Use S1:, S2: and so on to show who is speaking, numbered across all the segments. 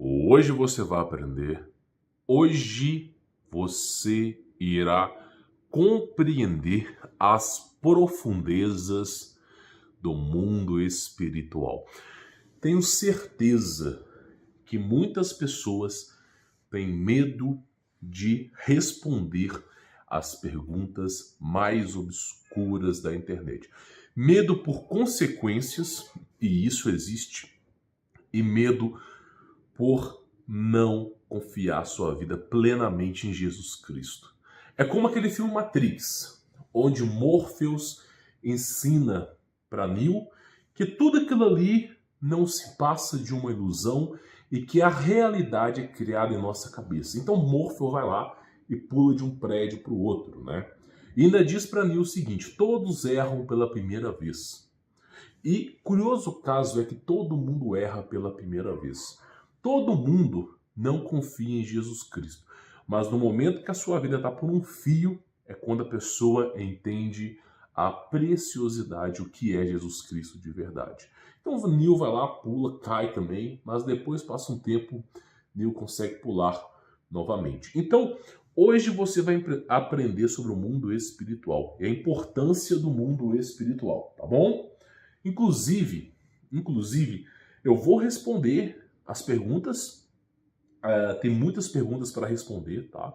S1: Hoje você vai aprender, hoje você irá compreender as profundezas do mundo espiritual. Tenho certeza que muitas pessoas têm medo de responder às perguntas mais obscuras da internet. Medo por consequências, e isso existe, e medo por não confiar sua vida plenamente em Jesus Cristo. É como aquele filme Matrix, onde Morpheus ensina para Neo que tudo aquilo ali não se passa de uma ilusão e que a realidade é criada em nossa cabeça. Então Morpheus vai lá e pula de um prédio para o outro, né? E ainda diz para Neo o seguinte: todos erram pela primeira vez. E curioso caso é que todo mundo erra pela primeira vez. Todo mundo não confia em Jesus Cristo. Mas no momento que a sua vida está por um fio, é quando a pessoa entende a preciosidade, o que é Jesus Cristo de verdade. Então o Neo vai lá, pula, cai também, mas depois passa um tempo, Neo consegue pular novamente. Então, hoje você vai aprender sobre o mundo espiritual e a importância do mundo espiritual, tá bom? Inclusive, eu vou responder as perguntas. Tem muitas perguntas para responder, tá?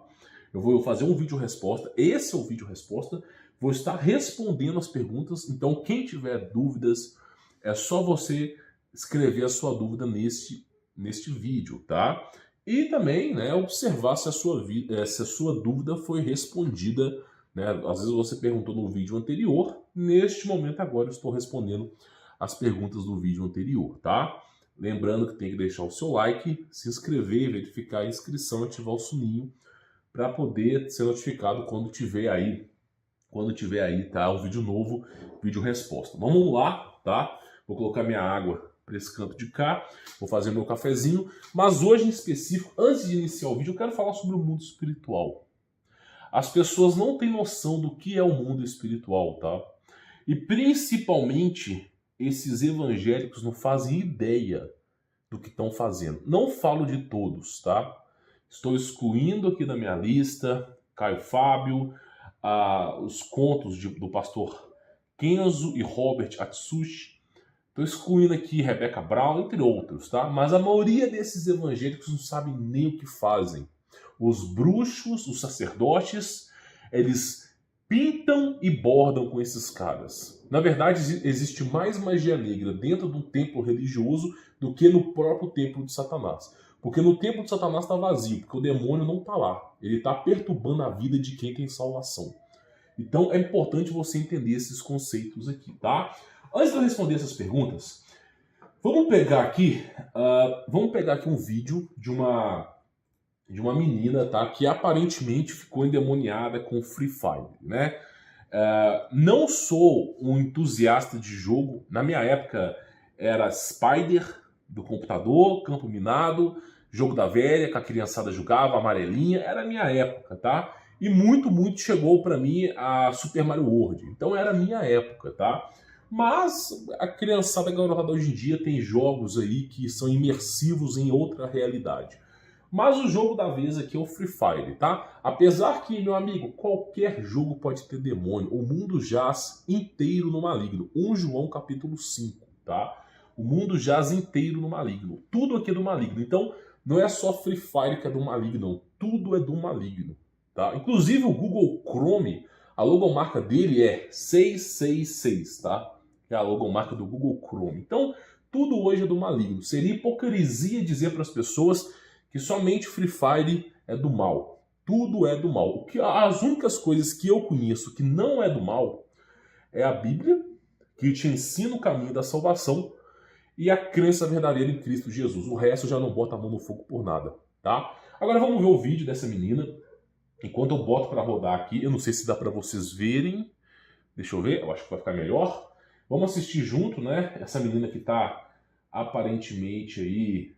S1: Eu vou fazer um vídeo resposta. Esse é o vídeo resposta. Vou estar respondendo as perguntas. Então, quem tiver dúvidas, é só você escrever a sua dúvida neste vídeo, tá? E também, né, observar se a sua dúvida foi respondida, né? Às vezes você perguntou no vídeo anterior. Neste momento agora eu estou respondendo as perguntas do vídeo anterior, tá? Lembrando que tem que deixar o seu like, se inscrever, verificar a inscrição, ativar o sininho para poder ser notificado quando tiver aí, tá, um vídeo novo, vídeo resposta. Vamos lá, tá? Vou colocar minha água para esse canto de cá, vou fazer meu cafezinho, mas hoje em específico, antes de iniciar o vídeo, eu quero falar sobre o mundo espiritual. As pessoas não têm noção do que é o mundo espiritual, tá? E principalmente esses evangélicos não fazem ideia do que estão fazendo. Não falo de todos, tá? Estou excluindo aqui da minha lista Caio Fábio, os contos do pastor Kenzo e Robert Atsushi. Estou excluindo aqui Rebecca Brown, entre outros, tá? Mas a maioria desses evangélicos não sabem nem o que fazem. Os bruxos, os sacerdotes, eles pintam e bordam com esses caras. Na verdade, existe mais magia negra dentro de um templo religioso do que no próprio templo de Satanás. Porque no templo de Satanás está vazio, porque o demônio não está lá. Ele está perturbando a vida de quem tem salvação. Então é importante você entender esses conceitos aqui, tá? Antes de eu responder essas perguntas, vamos pegar aqui um vídeo de uma menina, tá, que aparentemente ficou endemoniada com Free Fire, né? Não sou um entusiasta de jogo. Na minha época era Spider do computador, Campo Minado, Jogo da Velha, que a criançada jogava, Amarelinha, era a minha época, tá? E muito chegou para mim a Super Mario World. Então era a minha época, tá? Mas a criançada garotada hoje em dia tem jogos aí que são imersivos em outra realidade. Mas o jogo da vez aqui é o Free Fire, tá? Apesar que, meu amigo, qualquer jogo pode ter demônio. O mundo jaz inteiro no maligno. 1 João capítulo 5, tá? O mundo jaz inteiro no maligno. Tudo aqui é do maligno. Então, não é só Free Fire que é do maligno, não. Tudo é do maligno, tá? Inclusive o Google Chrome, a logomarca dele é 666, tá? Que é a logomarca do Google Chrome. Então, tudo hoje é do maligno. Seria hipocrisia dizer para as pessoas que somente Free Fire é do mal. Tudo é do mal. As únicas coisas que eu conheço que não é do mal é a Bíblia, que te ensina o caminho da salvação, e a crença verdadeira em Cristo Jesus. O resto já não bota a mão no fogo por nada, tá? Agora vamos ver o vídeo dessa menina. Enquanto eu boto para rodar aqui, eu não sei se dá para vocês verem. Deixa eu ver, eu acho que vai ficar melhor. Vamos assistir junto, né? Essa menina que tá aparentemente aí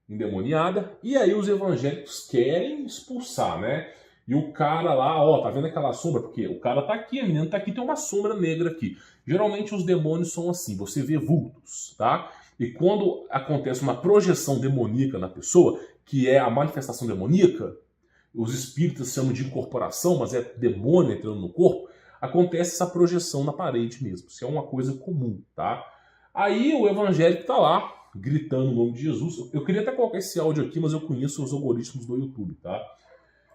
S1: endemoniada, e aí os evangélicos querem expulsar, né? E o cara lá, ó, tá vendo aquela sombra? Porque o cara tá aqui, a menina tá aqui, tem uma sombra negra aqui. Geralmente os demônios são assim, você vê vultos, tá? E quando acontece uma projeção demoníaca na pessoa, que é a manifestação demoníaca, os espíritos chamam de incorporação, mas é demônio entrando no corpo, acontece essa projeção na parede mesmo. Isso é uma coisa comum, tá? Aí o evangélico tá lá, gritando o nome de Jesus. Eu queria até colocar esse áudio aqui, mas eu conheço os algoritmos do YouTube, tá?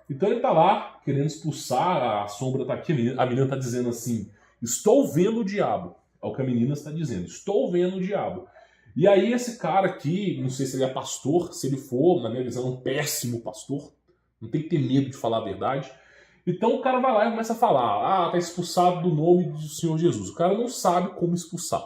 S1: Então ele tá lá, querendo expulsar, a sombra tá aqui, a menina tá dizendo assim, estou vendo o diabo. É o que a menina está dizendo, estou vendo o diabo. E aí esse cara aqui, não sei se ele é pastor, se ele for, na minha visão, um péssimo pastor, não tem que ter medo de falar a verdade. Então o cara vai lá e começa a falar, tá expulsado do nome do Senhor Jesus. O cara não sabe como expulsar.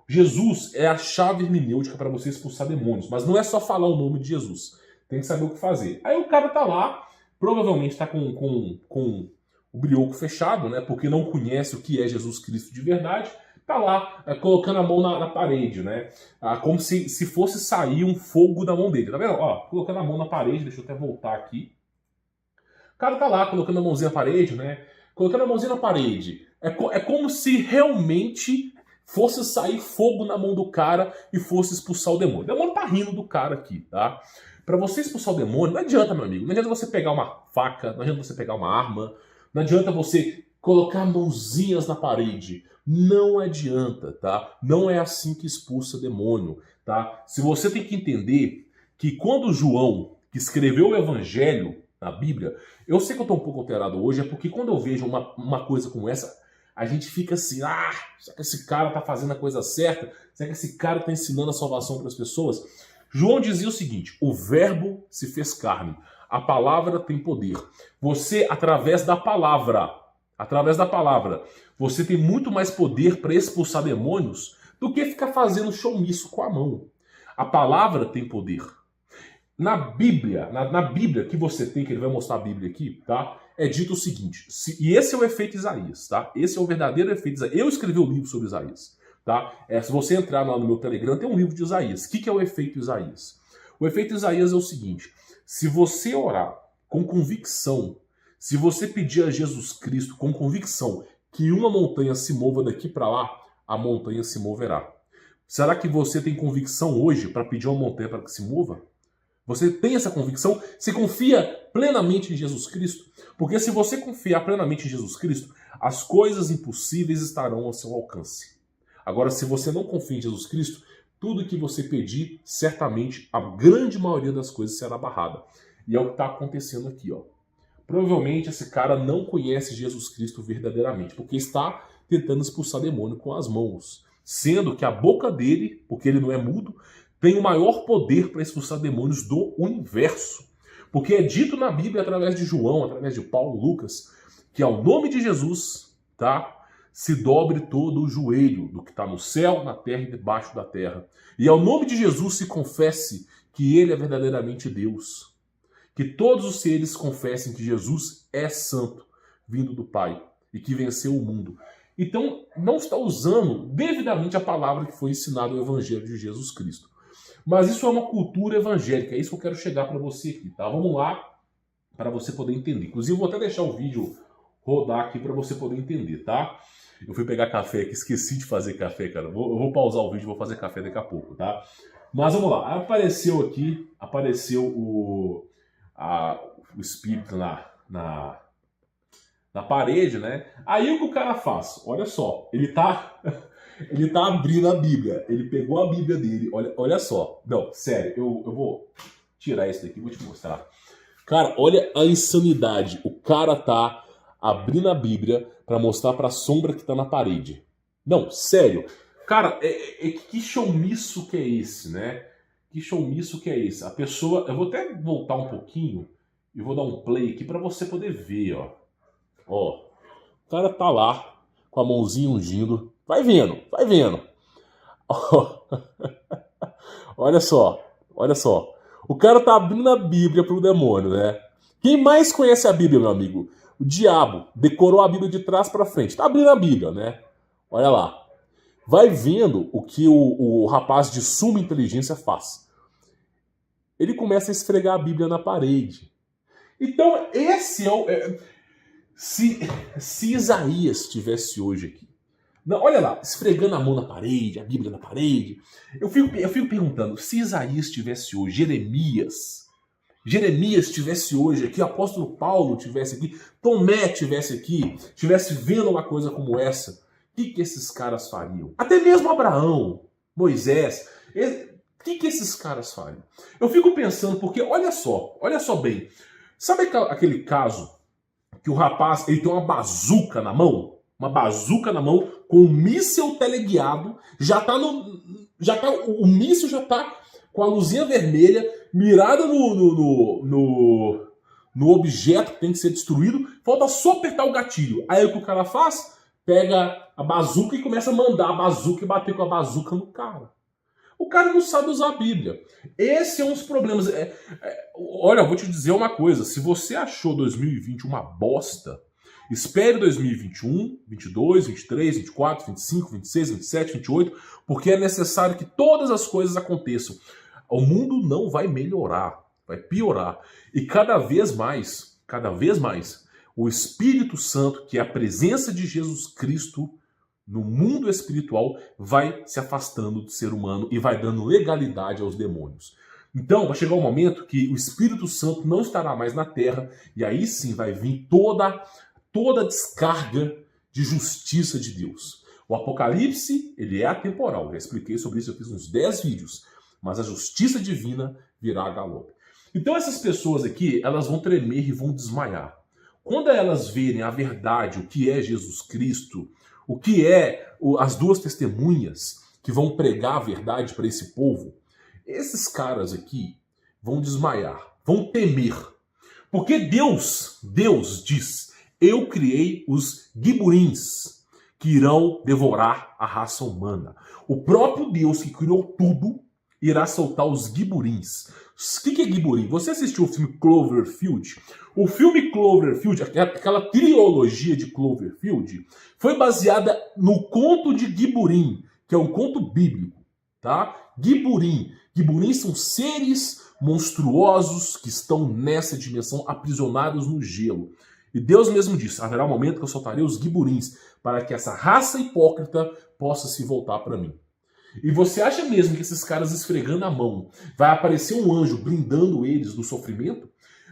S1: Jesus é a chave hermenêutica para você expulsar demônios, mas não é só falar o nome de Jesus. Tem que saber o que fazer. Aí o cara tá lá, provavelmente tá com o brioco fechado, né? Porque não conhece o que é Jesus Cristo de verdade. Tá lá, colocando a mão na parede, né? Como se fosse sair um fogo da mão dele. Tá vendo? Ó, colocando a mão na parede, deixa eu até voltar aqui. O cara tá lá, colocando a mãozinha na parede, né? Colocando a mãozinha na parede. É como se realmente fosse sair fogo na mão do cara e fosse expulsar o demônio. O demônio tá rindo do cara aqui, tá? Pra você expulsar o demônio, não adianta, meu amigo. Não adianta você pegar uma faca, não adianta você pegar uma arma, não adianta você colocar mãozinhas na parede. Não adianta, tá? Não é assim que expulsa demônio, tá? Se você tem que entender que quando João, que escreveu o Evangelho na Bíblia, eu sei que eu tô um pouco alterado hoje, é porque quando eu vejo uma coisa como essa, a gente fica assim, será que esse cara tá fazendo a coisa certa? Será que esse cara tá ensinando a salvação para as pessoas? João dizia o seguinte, o verbo se fez carne, a palavra tem poder. Você, através da palavra, você tem muito mais poder para expulsar demônios do que ficar fazendo showmício com a mão. A palavra tem poder. Na Bíblia, na Bíblia que você tem, que ele vai mostrar a Bíblia aqui, tá? É dito o seguinte, e esse é o efeito Isaías, tá? Esse é o verdadeiro efeito Isaías. Eu escrevi um livro sobre Isaías, tá? Se você entrar lá no meu Telegram, tem um livro de Isaías. O que é o efeito Isaías? O efeito Isaías é o seguinte, se você orar com convicção, se você pedir a Jesus Cristo com convicção que uma montanha se mova daqui para lá, a montanha se moverá. Será que você tem convicção hoje para pedir uma montanha para que se mova? Você tem essa convicção? Você confia plenamente em Jesus Cristo? Porque se você confiar plenamente em Jesus Cristo, as coisas impossíveis estarão ao seu alcance. Agora, se você não confia em Jesus Cristo, tudo que você pedir, certamente a grande maioria das coisas será barrada. E é o que está acontecendo aqui, ó. Provavelmente esse cara não conhece Jesus Cristo verdadeiramente, porque está tentando expulsar demônio com as mãos. Sendo que a boca dele, porque ele não é mudo, tem o maior poder para expulsar demônios do universo. Porque é dito na Bíblia, através de João, através de Paulo, Lucas, que ao nome de Jesus, tá, se dobre todo o joelho do que está no céu, na terra e debaixo da terra. E ao nome de Jesus se confesse que ele é verdadeiramente Deus. Que todos os seres confessem que Jesus é santo, vindo do Pai, e que venceu o mundo. Então, não está usando devidamente a palavra que foi ensinada no Evangelho de Jesus Cristo. Mas isso é uma cultura evangélica, é isso que eu quero chegar para você aqui, tá? Vamos lá, para você poder entender. Inclusive, vou até deixar o vídeo rodar aqui para você poder entender, tá? Eu fui pegar café aqui, esqueci de fazer café, cara. Eu vou pausar o vídeo e vou fazer café daqui a pouco, tá? Mas vamos lá, apareceu o espírito na parede, né? Aí o que o cara faz? Olha só, ele tá abrindo a Bíblia. Ele pegou a Bíblia dele. Olha só. Não, sério, eu vou tirar isso daqui e vou te mostrar. Cara, olha a insanidade. O cara tá abrindo a Bíblia para mostrar pra sombra que tá na parede. Não, sério. Cara, que showmício que é esse, né? Que showmício que é esse? A pessoa... Eu vou até voltar um pouquinho e vou dar um play aqui para você poder ver, ó. Ó, o cara tá lá com a mãozinha ungindo. Vai vendo, vai vendo. Olha só, olha só. O cara tá abrindo a Bíblia pro demônio, né? Quem mais conhece a Bíblia, meu amigo? O diabo decorou a Bíblia de trás para frente. Tá abrindo a Bíblia, né? Olha lá. Vai vendo o que o rapaz de suma inteligência faz. Ele começa a esfregar a Bíblia na parede. Então, esse é o... Se Isaías estivesse hoje aqui, Não, olha lá, esfregando a mão na parede, a Bíblia na parede. Eu fico perguntando, se Isaías estivesse hoje, Jeremias estivesse hoje aqui, o apóstolo Paulo estivesse aqui, Tomé estivesse aqui, estivesse vendo uma coisa como essa, o que esses caras fariam? Até mesmo Abraão, Moisés, o que esses caras fariam? Eu fico pensando, porque olha só bem, sabe aquele caso que o rapaz ele tem uma bazuca na mão? Uma bazuca na mão com um míssil teleguiado, o míssil já tá com a luzinha vermelha, mirada no objeto que tem que ser destruído, falta só apertar o gatilho. Aí o que o cara faz? Pega a bazuca e começa a mandar a bazuca e bater com a bazuca no cara. O cara não sabe usar a Bíblia. Esse é um dos problemas. Olha, eu vou te dizer uma coisa. Se você achou 2020 uma bosta, espere 2021, 22, 23, 24, 25, 26, 27, 28, porque é necessário que todas as coisas aconteçam. O mundo não vai melhorar, vai piorar. E cada vez mais, o Espírito Santo, que é a presença de Jesus Cristo no mundo espiritual, vai se afastando do ser humano e vai dando legalidade aos demônios. Então vai chegar um momento que o Espírito Santo não estará mais na terra e aí sim vai vir toda a descarga de justiça de Deus. O Apocalipse, ele é atemporal. Já expliquei sobre isso, eu fiz uns 10 vídeos. Mas a justiça divina virá a galope. Então essas pessoas aqui, elas vão tremer e vão desmaiar. Quando elas verem a verdade, o que é Jesus Cristo, o que é as duas testemunhas que vão pregar a verdade para esse povo, esses caras aqui vão desmaiar, vão temer. Porque Deus diz, eu criei os giburins que irão devorar a raça humana. O próprio Deus que criou tudo irá soltar os giburins. O que é giburim? Você assistiu o filme Cloverfield? O filme Cloverfield, aquela trilogia de Cloverfield, foi baseada no conto de Giburim, que é um conto bíblico, tá? Giburim. Giburim são seres monstruosos que estão nessa dimensão aprisionados no gelo. E Deus mesmo disse, haverá um momento que eu soltarei os giburins para que essa raça hipócrita possa se voltar para mim. E você acha mesmo que esses caras esfregando a mão vai aparecer um anjo blindando eles do sofrimento?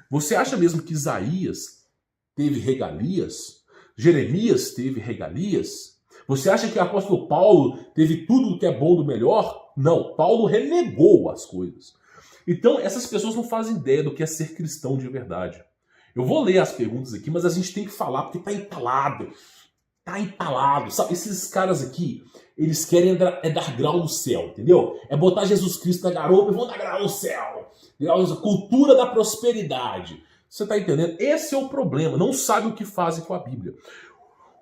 S1: Você acha mesmo que Isaías teve regalias? Jeremias teve regalias? Você acha que o apóstolo Paulo teve tudo que é bom do melhor? Não, Paulo renegou as coisas. Então essas pessoas não fazem ideia do que é ser cristão de verdade. Eu vou ler as perguntas aqui, mas a gente tem que falar porque tá entalado. Tá entalado, sabe? Esses caras aqui, eles querem dar grau no céu, entendeu? É botar Jesus Cristo na garupa e vão dar grau no céu. Cultura da prosperidade. Você tá entendendo? Esse é o problema. Não sabe o que fazem com a Bíblia.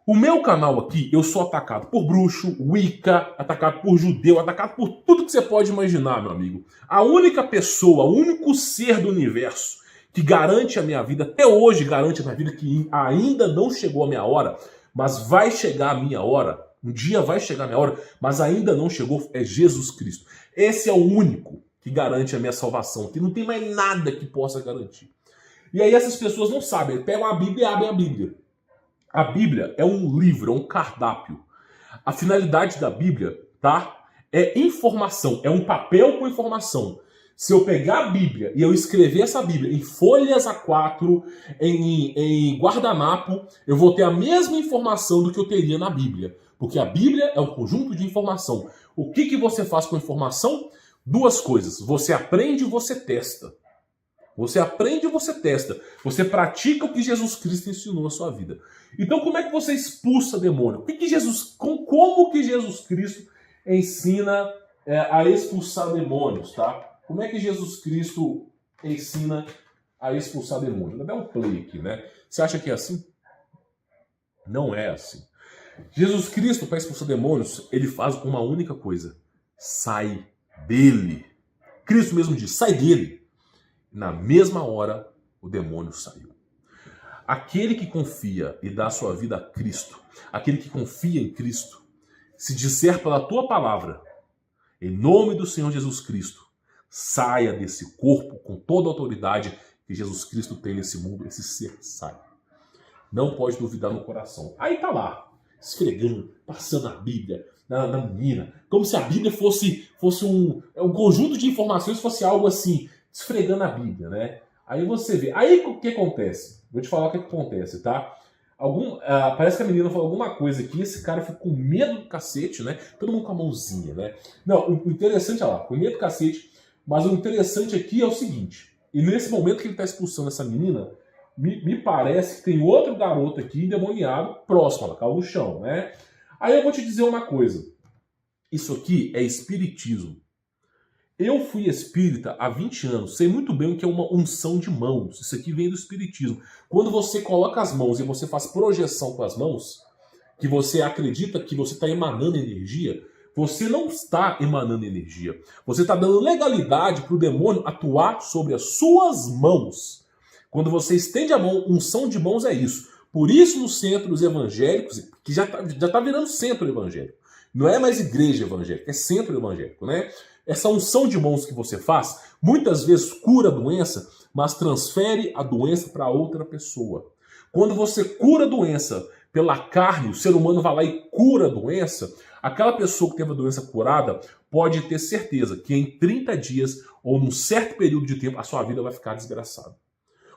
S1: O meu canal aqui, eu sou atacado por bruxo, wicca, atacado por judeu, atacado por tudo que você pode imaginar, meu amigo. A única pessoa, o único ser do universo que garante a minha vida, até hoje garante a minha vida, que ainda não chegou a minha hora, mas vai chegar a minha hora, um dia vai chegar a minha hora, mas ainda não chegou, é Jesus Cristo. Esse é o único que garante a minha salvação, que não tem mais nada que possa garantir. E aí essas pessoas não sabem, pegam a Bíblia e abrem a Bíblia. A Bíblia é um livro, é um cardápio. A finalidade da Bíblia, tá? É informação, é um papel com informação. Se eu pegar a Bíblia e eu escrever essa Bíblia em folhas A4, em guardanapo, eu vou ter a mesma informação do que eu teria na Bíblia. Porque a Bíblia é um conjunto de informação. O que você faz com a informação? Duas coisas. Você aprende e você testa. Você aprende e você testa. Você pratica o que Jesus Cristo ensinou na sua vida. Então como é que você expulsa demônio? Como que Jesus Cristo ensina a expulsar demônios, tá? Como é que Jesus Cristo ensina a expulsar demônios? Vou dar um play aqui, né? Você acha que é assim? Não é assim. Jesus Cristo, para expulsar demônios, ele faz uma única coisa. Sai dele. Cristo mesmo diz, sai dele. Na mesma hora, o demônio saiu. Aquele que confia e dá a sua vida a Cristo, aquele que confia em Cristo, se disser pela tua palavra, em nome do Senhor Jesus Cristo, saia desse corpo com toda a autoridade que Jesus Cristo tem nesse mundo, esse ser sai. Não pode duvidar no coração. Aí tá lá. esfregando, passando a Bíblia na menina, como se a Bíblia fosse um conjunto de informações, fosse algo assim, esfregando a Bíblia, né? Aí você vê. Aí o que acontece? Vou te falar o que acontece, tá? Parece que a menina falou alguma coisa aqui, esse cara fica com medo do cacete, né? Todo mundo com a mãozinha, né? Não, o interessante, olha lá, com medo do cacete, mas o interessante aqui é o seguinte, e nesse momento que ele tá expulsando essa menina, me parece que tem outro garoto aqui endemoniado próximo, ela caiu no chão, né? Aí eu vou te dizer uma coisa, isso aqui é espiritismo. Eu fui espírita há 20 anos, sei muito bem o que é uma unção de mãos. Isso aqui vem do espiritismo. Quando você coloca as mãos e você faz projeção com as mãos, que você acredita que você está emanando energia, você não está emanando energia. Você está dando legalidade para o demônio atuar sobre as suas mãos. Quando você estende a mão, unção de mãos é isso. Por isso nos centros evangélicos, que já tá virando centro evangélico. Não é mais igreja evangélica, é centro evangélico, né? Essa unção de mãos que você faz, muitas vezes cura a doença, mas transfere a doença para outra pessoa. Quando você cura a doença pela carne, o ser humano vai lá e cura a doença, aquela pessoa que teve a doença curada pode ter certeza que em 30 dias ou num certo período de tempo a sua vida vai ficar desgraçada.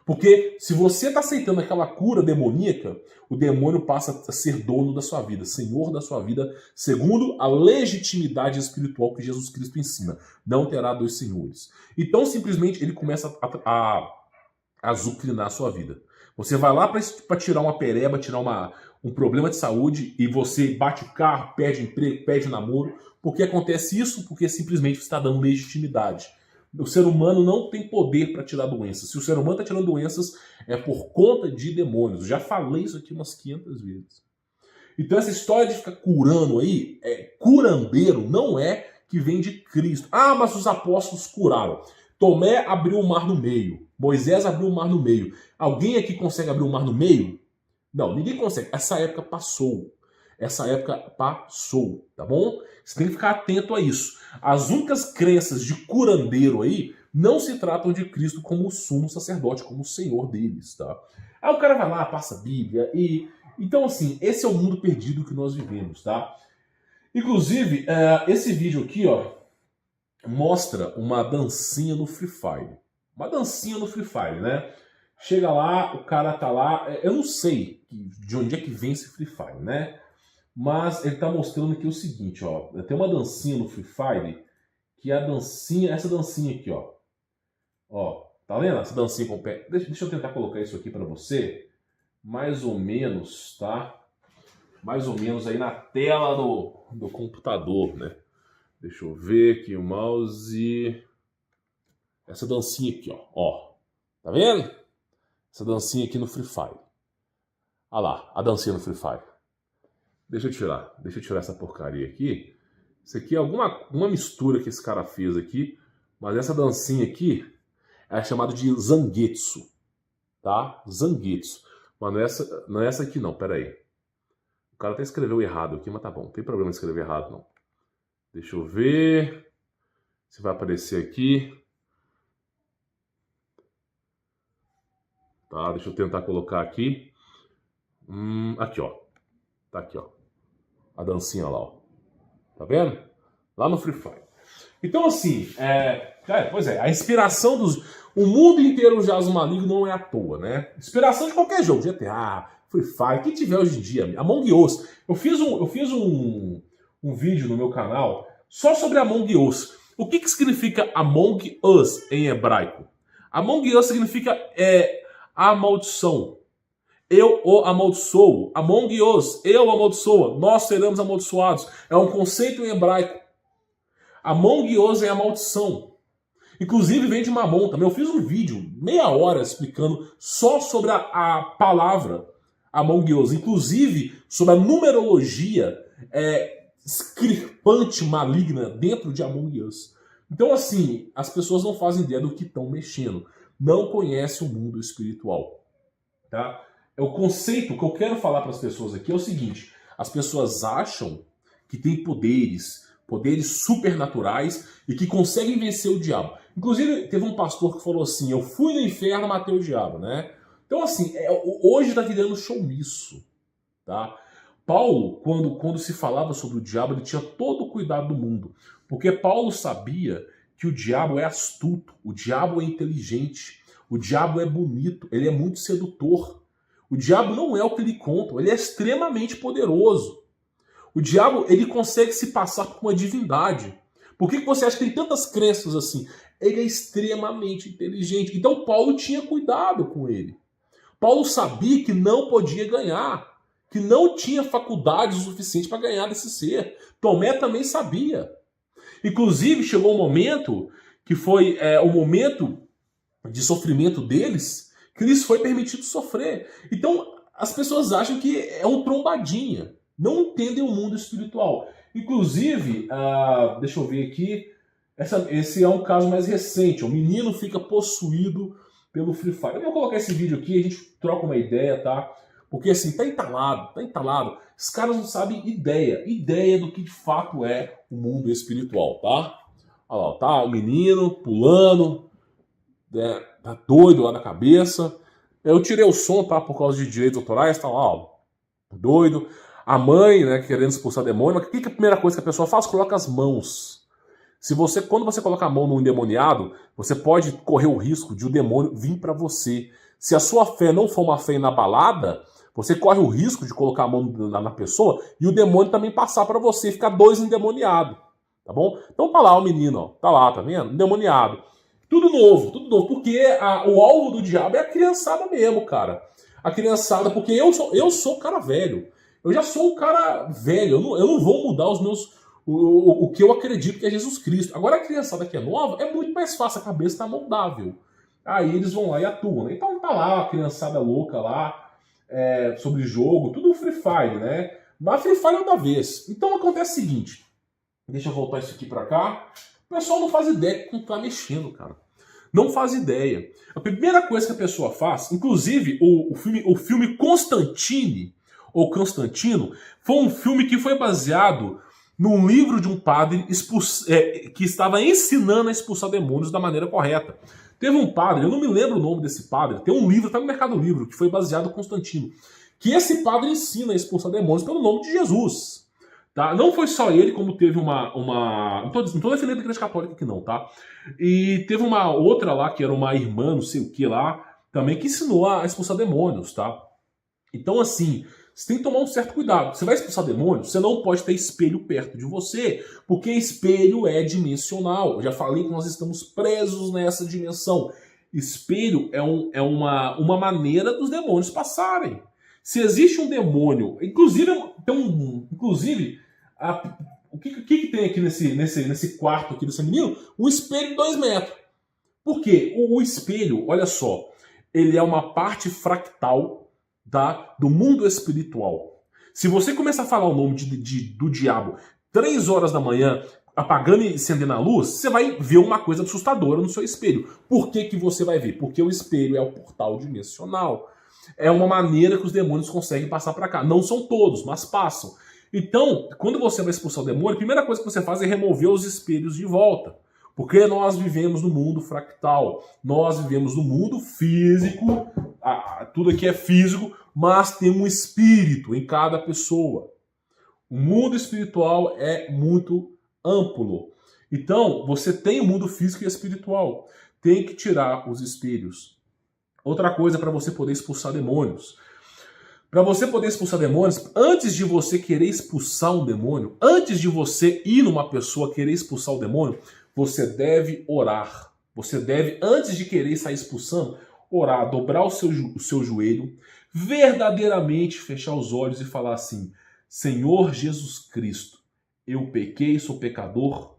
S1: Porque se você está aceitando aquela cura demoníaca, o demônio passa a ser dono da sua vida, senhor da sua vida, segundo a legitimidade espiritual que Jesus Cristo ensina. Não terá dois senhores. Então, simplesmente, ele começa a azucrinar a sua vida. Você vai lá para tirar uma pereba, tirar um problema de saúde, e você bate o carro, perde emprego, perde namoro. Por que acontece isso? Porque simplesmente você está dando legitimidade. O ser humano não tem poder para tirar doenças. Se o ser humano está tirando doenças, é por conta de demônios. Eu já falei isso aqui umas 500 vezes. Então essa história de ficar curando aí, curandeiro, não é que vem de Cristo. Ah, mas os apóstolos curaram. Tomé abriu o mar no meio. Moisés abriu o mar no meio. Alguém aqui consegue abrir o mar no meio? Não, ninguém consegue. Essa época passou. Essa época passou, tá bom? Você tem que ficar atento a isso. As únicas crenças de curandeiro aí não se tratam de Cristo como o sumo sacerdote, como o Senhor deles, tá? Aí o cara vai lá, passa a Bíblia e... Então, assim, esse é o mundo perdido que nós vivemos, tá? Inclusive, esse vídeo aqui, ó, mostra uma dancinha no Free Fire. Uma dancinha no Free Fire, né? Chega lá, o cara tá lá... Eu não sei de onde é que vem esse Free Fire, né? Mas ele tá mostrando aqui o seguinte, ó. Tem uma dancinha no Free Fire, que é a dancinha, essa dancinha aqui, ó. Ó, tá vendo? Essa dancinha com o pé. Deixa eu tentar colocar isso aqui pra você. Mais ou menos, tá? Mais ou menos aí na tela do computador, né? Deixa eu ver aqui o mouse. Essa dancinha aqui, ó. Tá vendo? Essa dancinha aqui no Free Fire. Olha lá, a dancinha no Free Fire. Deixa eu tirar essa porcaria aqui. Isso aqui é uma mistura que esse cara fez aqui, mas essa dancinha aqui é chamada de Zangetsu, tá? Zangetsu. Mas não é essa aqui não, pera aí. O cara até escreveu errado aqui, mas tá bom, não tem problema escrever errado não. Deixa eu ver se vai aparecer aqui. Tá, deixa eu tentar colocar aqui. Aqui, ó. Tá aqui, ó. A dancinha lá, ó. Tá vendo? Lá no Free Fire. Então, assim, pois é, a inspiração dos... O mundo inteiro jaz o maligno não é à toa, né? Inspiração de qualquer jogo, GTA, Free Fire, quem tiver hoje em dia. Among Us. Eu fiz um vídeo no meu canal só sobre Among Us. O que significa Among Us em hebraico? Among Us significa a maldição. Eu o amaldiçoo. Among Us, eu amaldiçoa. Nós seremos amaldiçoados. É um conceito em hebraico. Among Us é a maldição. Inclusive vem de Mamon também. Eu fiz um vídeo, meia hora, explicando só sobre a palavra Among Us. Inclusive sobre a numerologia escrepante, maligna dentro de Among Us. Então, assim, as pessoas não fazem ideia do que estão mexendo. Não conhecem o mundo espiritual. Tá? O conceito que eu quero falar para as pessoas aqui é o seguinte: as pessoas acham que tem poderes supernaturais e que conseguem vencer o diabo. Inclusive, teve um pastor que falou assim: eu fui no inferno, matei o diabo, né? Então, assim, hoje está virando showmiço, tá? Paulo, quando se falava sobre o diabo, ele tinha todo o cuidado do mundo, porque Paulo sabia que o diabo é astuto, o diabo é inteligente, o diabo é bonito, ele é muito sedutor. O diabo não é o que lhe contam, ele é extremamente poderoso. O diabo, ele consegue se passar por uma divindade. Por que você acha que tem tantas crenças assim? Ele é extremamente inteligente. Então Paulo tinha cuidado com ele. Paulo sabia que não podia ganhar, que não tinha faculdade o suficiente para ganhar desse ser. Tomé também sabia. Inclusive, chegou um momento que foi o momento de sofrimento deles, que lhes foi permitido sofrer. Então, as pessoas acham que é um trombadinha, não entendem o mundo espiritual. Inclusive, deixa eu ver aqui, esse é um caso mais recente. O menino fica possuído pelo Free Fire. Eu vou colocar esse vídeo aqui, a gente troca uma ideia, tá? Porque assim, tá entalado, tá entalado. Os caras não sabem ideia do que de fato é o mundo espiritual, tá? Olha lá, tá o menino pulando, tá doido lá na cabeça. Eu tirei o som, tá? Por causa de direitos autorais, tá lá, ó, doido. A mãe, né, querendo expulsar demônio. Mas o que é a primeira coisa que a pessoa faz? Coloca as mãos. Quando você coloca a mão num endemoniado, você pode correr o risco de o demônio vir para você. Se a sua fé não for uma fé inabalada, você corre o risco de colocar a mão na pessoa e o demônio também passar para você e ficar dois endemoniados. Tá bom? Então tá lá o menino, ó. Tá lá, tá vendo? Endemoniado. Tudo novo, porque o alvo do diabo é a criançada mesmo, cara. A criançada, porque eu sou cara velho. Eu já sou um cara velho. Eu não vou mudar o que eu acredito que é Jesus Cristo. Agora a criançada que é nova é muito mais fácil, a cabeça está moldável. Aí eles vão lá e atuam. Né? Então tá lá a criançada louca lá, sobre jogo, tudo Free Fire, né? Mas Free Fire é da vez. Então acontece o seguinte, deixa eu voltar isso aqui pra cá. O pessoal não faz ideia com o que tá mexendo, cara. Não faz ideia. A primeira coisa que a pessoa faz, inclusive o filme Constantine, ou Constantino, foi um filme que foi baseado num livro de um padre que estava ensinando a expulsar demônios da maneira correta. Teve um padre, eu não me lembro o nome desse padre, tem um livro, está no Mercado Livre, que foi baseado em Constantino, que esse padre ensina a expulsar demônios pelo nome de Jesus. Tá? Não foi só ele, como teve uma... Não tô defendendo a Igreja Católica aqui não, tá? E teve uma outra lá, que era uma irmã, não sei o que lá, também, que ensinou a expulsar demônios, tá? Então, assim, você tem que tomar um certo cuidado. Você vai expulsar demônio, você não pode ter espelho perto de você, porque espelho é dimensional. Eu já falei que nós estamos presos nessa dimensão. Espelho é uma maneira dos demônios passarem. Se existe um demônio, inclusive o que tem aqui nesse quarto aqui desse menino? Um espelho de 2 metros. Por quê? O espelho, olha só, ele é uma parte fractal do mundo espiritual. Se você começar a falar o nome do diabo 3 horas da manhã, apagando e acendendo a luz, você vai ver uma coisa assustadora no seu espelho. Por que você vai ver? Porque o espelho é o portal dimensional. É uma maneira que os demônios conseguem passar para cá. Não são todos, mas passam. Então, quando você vai expulsar o demônio, a primeira coisa que você faz é remover os espelhos de volta. Porque nós vivemos no mundo fractal. Nós vivemos no mundo físico. Tudo aqui é físico, mas tem um espírito em cada pessoa. O mundo espiritual é muito amplo. Então, você tem o mundo físico e espiritual. Tem que tirar os espelhos. Outra coisa para você poder expulsar demônios. Para você poder expulsar demônios, antes de você querer expulsar um demônio, antes de você ir numa pessoa querer expulsar o demônio, você deve orar. Você deve, antes de querer sair expulsando, orar, dobrar o seu joelho, verdadeiramente fechar os olhos e falar assim: Senhor Jesus Cristo, eu pequei, sou pecador,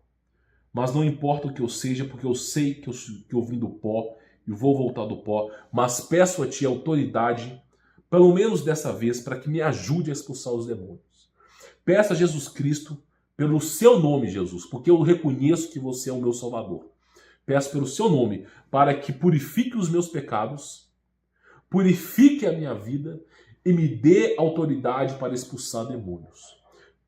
S1: mas não importa o que eu seja, porque eu sei que eu vim do pó e vou voltar do pó, mas peço a Ti autoridade, pelo menos dessa vez, para que me ajude a expulsar os demônios. Peça a Jesus Cristo pelo seu nome, Jesus, porque eu reconheço que você é o meu Salvador. Peço pelo seu nome, para que purifique os meus pecados, purifique a minha vida e me dê autoridade para expulsar demônios.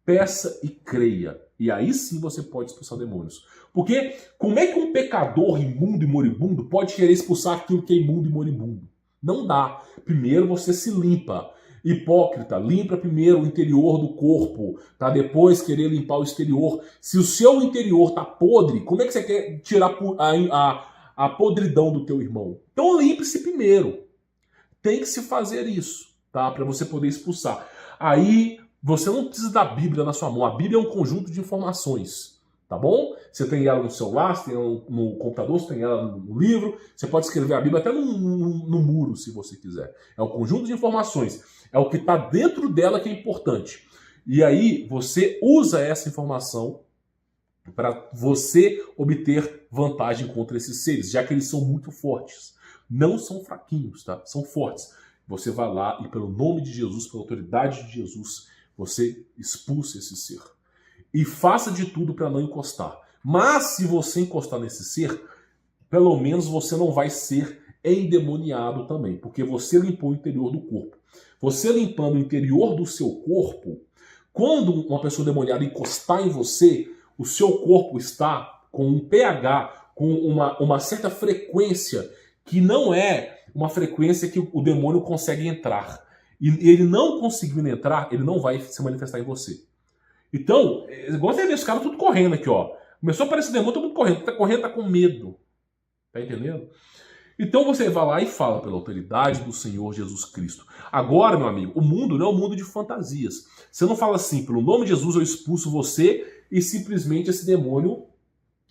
S1: Peça e creia, e aí sim você pode expulsar demônios. Porque como é que um pecador imundo e moribundo pode querer expulsar aquilo que é imundo e moribundo? Não dá. Primeiro você se limpa. Hipócrita, limpa primeiro o interior do corpo, tá? Depois querer limpar o exterior. Se o seu interior tá podre, como é que você quer tirar a podridão do teu irmão? Então limpe-se primeiro. Tem que se fazer isso, tá? Para você poder expulsar. Aí você não precisa da Bíblia na sua mão. A Bíblia é um conjunto de informações, tá bom? Você tem ela no celular, você tem ela no computador, você tem ela no livro. Você pode escrever a Bíblia até no muro, se você quiser. É um conjunto de informações. É o que está dentro dela que é importante. E aí você usa essa informação para você obter vantagem contra esses seres, já que eles são muito fortes. Não são fraquinhos, tá? São fortes. Você vai lá e pelo nome de Jesus, pela autoridade de Jesus, você expulsa esse ser. E faça de tudo para não encostar. Mas se você encostar nesse ser, pelo menos você não vai ser endemoniado também, porque você limpou o interior do corpo. Você limpando o interior do seu corpo, quando uma pessoa endemoniada encostar em você, o seu corpo está com um pH, com uma certa frequência que não é uma frequência que o demônio consegue entrar. E ele não conseguindo entrar, ele não vai se manifestar em você. Então, igual você vê os caras tudo correndo aqui, ó. Começou a aparecer demônio, todo mundo correndo. Tá correndo, tá com medo. Tá entendendo? Então você vai lá e fala pela autoridade do Senhor Jesus Cristo. Agora, meu amigo, o mundo não é um mundo de fantasias. Você não fala assim, pelo nome de Jesus eu expulso você e simplesmente esse demônio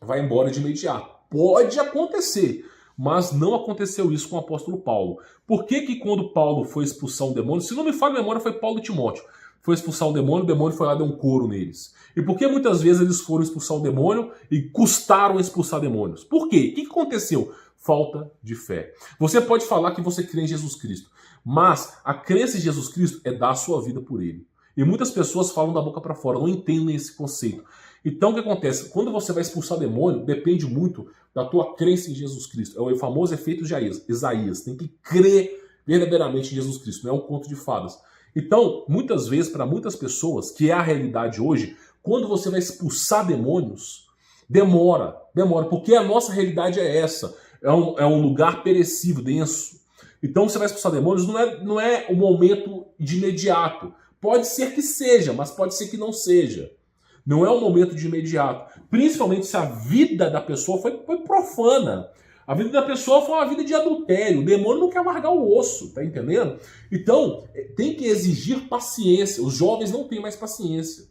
S1: vai embora de imediato. Pode acontecer, mas não aconteceu isso com o apóstolo Paulo. Por que que quando Paulo foi expulsar um demônio, se não me falha a memória, foi Paulo e Timóteo, foi expulsar um demônio, o demônio foi lá e deu um couro neles. E por que muitas vezes eles foram expulsar um demônio e custaram expulsar demônios? Por quê? O que aconteceu? Falta de fé. Você pode falar que você crê em Jesus Cristo, mas a crença em Jesus Cristo é dar a sua vida por ele. E muitas pessoas falam da boca para fora, não entendem esse conceito. Então o que acontece? Quando você vai expulsar demônio, depende muito da tua crença em Jesus Cristo. É o famoso efeito de Isaías. Tem que crer verdadeiramente em Jesus Cristo, não é um conto de fadas. Então, muitas vezes, para muitas pessoas, que é a realidade hoje, quando você vai expulsar demônios, demora, porque a nossa realidade é essa. É um lugar perecível, denso. Então você vai expulsar demônios, não é um momento de imediato. Pode ser que seja, mas pode ser que não seja. Não é um momento de imediato. Principalmente se a vida da pessoa foi profana. A vida da pessoa foi uma vida de adultério. O demônio não quer amargar o osso, tá entendendo? Então, tem que exigir paciência. Os jovens não têm mais paciência.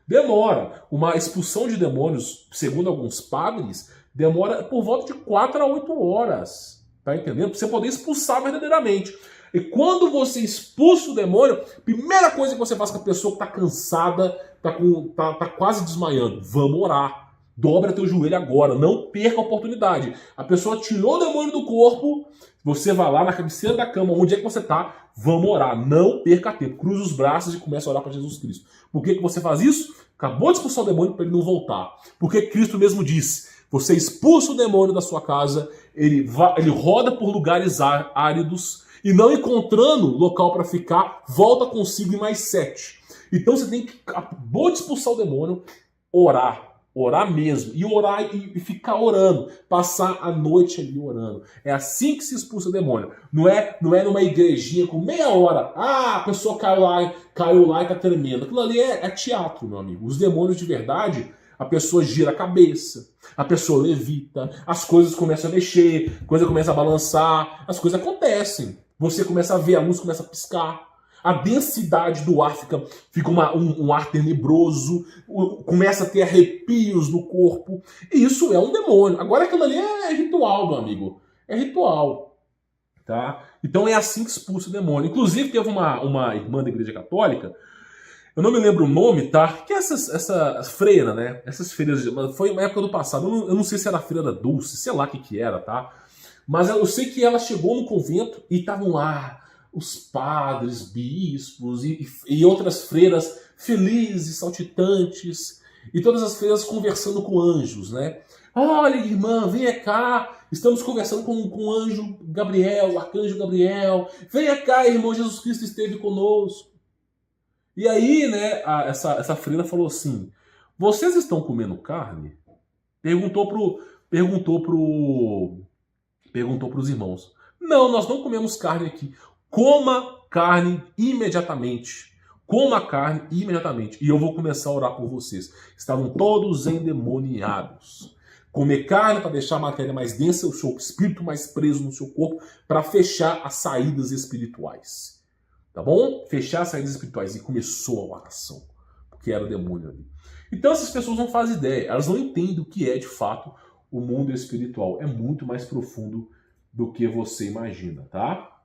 S1: Demora. Uma expulsão de demônios, segundo alguns padres, demora por volta de 4 a 8 horas. Tá entendendo? Pra você poder expulsar verdadeiramente. E quando você expulsa o demônio, primeira coisa que você faz com a pessoa que está cansada, tá quase desmaiando, vamos orar. Dobra teu joelho agora, não perca a oportunidade. A pessoa tirou o demônio do corpo, você vai lá na cabeceira da cama, onde é que você está, vamos orar. Não perca tempo, cruza os braços e começa a orar para Jesus Cristo. Por que você faz isso? Acabou de expulsar o demônio para ele não voltar. Porque Cristo mesmo disse, você expulsa o demônio da sua casa, ele roda por lugares áridos, e não encontrando local para ficar, volta consigo em mais 7. Então você tem que, acabou de expulsar o demônio, orar mesmo, e orar e ficar orando, passar a noite ali orando. É assim que se expulsa o demônio. Não é numa igrejinha com meia hora, a pessoa caiu lá e tá tremendo. Aquilo ali é teatro, meu amigo. Os demônios de verdade, a pessoa gira a cabeça, a pessoa levita, as coisas começam a mexer, a coisa começa a balançar, as coisas acontecem. Você começa a ver, a luz começa a piscar, a densidade do ar fica um ar tenebroso, começa a ter arrepios no corpo. E isso é um demônio. Agora aquilo ali é ritual, meu amigo. É ritual. Tá? Então é assim que expulsa o demônio. Inclusive teve uma irmã da Igreja Católica, eu não me lembro o nome, tá? Que é essa freira, né? Essas freiras, foi uma época do passado, eu não sei se era a freira Dulce, sei lá o que era, tá? Mas eu sei que ela chegou no convento e estavam lá os padres, bispos e outras freiras felizes, saltitantes, e todas as freiras conversando com anjos, né? Olha, irmã, venha cá, estamos conversando com o anjo Gabriel, o arcanjo Gabriel. Venha cá, irmão, Jesus Cristo esteve conosco. E aí, né, essa freira falou assim, vocês estão comendo carne? Perguntou pros irmãos. Não, nós não comemos carne aqui. Coma carne imediatamente. Coma a carne imediatamente. E eu vou começar a orar por vocês. Estavam todos endemoniados. Comer carne para deixar a matéria mais densa, o seu espírito mais preso no seu corpo, para fechar as saídas espirituais. Tá bom? Fechar as saídas espirituais. E começou a oração. Porque era o demônio ali. Então essas pessoas não fazem ideia. Elas não entendem o que é de fato o mundo espiritual. É muito mais profundo do que você imagina, tá?